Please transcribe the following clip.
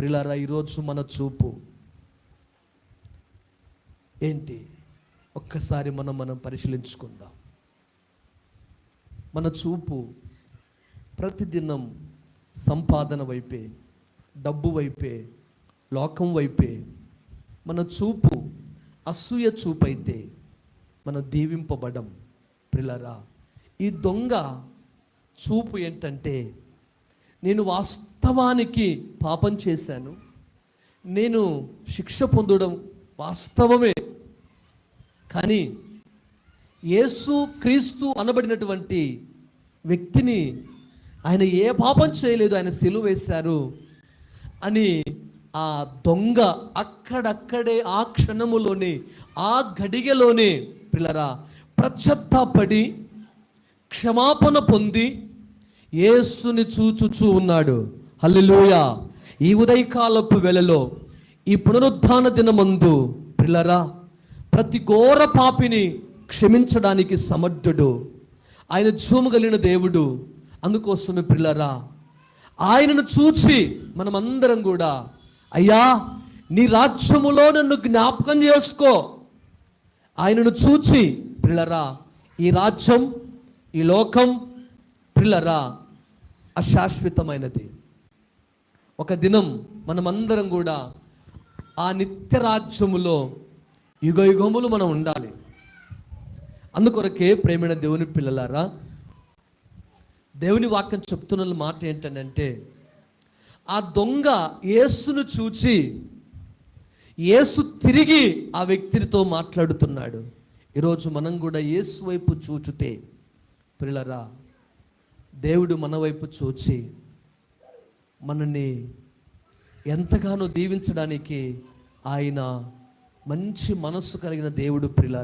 ప్రియులారా, ఈరోజు మన చూపు ఏంటి? ఒక్కసారి మనం పరిశీలించుకుందాం. మన చూపు ప్రతిదినం సంపాదన వైపే, డబ్బు వైపే, లోకం వైపే. మన చూపు అసూయ చూపు అయితే మనం దీవింపబడం. ప్రియులారా, ఈ దొంగ చూపు ఏంటంటే, నేను వాస్తవానికి పాపం చేశాను, నేను శిక్ష పొందడం వాస్తవమే, కానీ యేసు క్రీస్తు అనబడినటువంటి వ్యక్తిని ఆయన ఏ పాపం చేయలేదు, ఆయన సిలువ వేశారు అని ఆ దొంగ అక్కడక్కడే ఆ క్షణములోనే, ఆ గడిగలోనే పిల్లరా ప్రశ్చాత్తాపడి క్షమాపణ పొంది యేసుని చూచుచూ ఉన్నాడు. హల్లెలూయా. ఈ ఉదయకాలపు వేళలో, ఈ పునరుద్ధాన దినమందు పిల్లరా ప్రతి ఘోర పాపిని క్షమించడానికి సమర్థుడు ఆయన, జీవము కలిగిన దేవుడు. అందుకోసమే పిల్లరా ఆయనను చూచి మనమందరం కూడా, అయ్యా నీ రాజ్యములో నన్ను జ్ఞాపకం చేసుకో. ఆయనను చూచి పిల్లరా ఈ రాజ్యం, ఈ లోకం పిల్లరా అశాశ్వతమైనది. ఒక దినం మనమందరం కూడా ఆ నిత్య రాజ్యములో యుగ యుగములు మనం ఉండాలి. అందుకొరకే ప్రేమైన దేవుని పిల్లలారా, దేవుని వాక్యం చెప్తున్న మాట ఏంటంటే, ఆ దొంగ యేసును చూచి యేసు తిరిగి ఆ వ్యక్తితో మాట్లాడుతున్నాడు. ఈరోజు మనం కూడా యేసు వైపు చూచితే పిల్లరా, దేవుడు మన వైపు చూచి మనల్ని ఎంతగానో దీవించడానికి ఆయన మంచి మనస్సు కలిగిన దేవుడు. ప్రియులారా,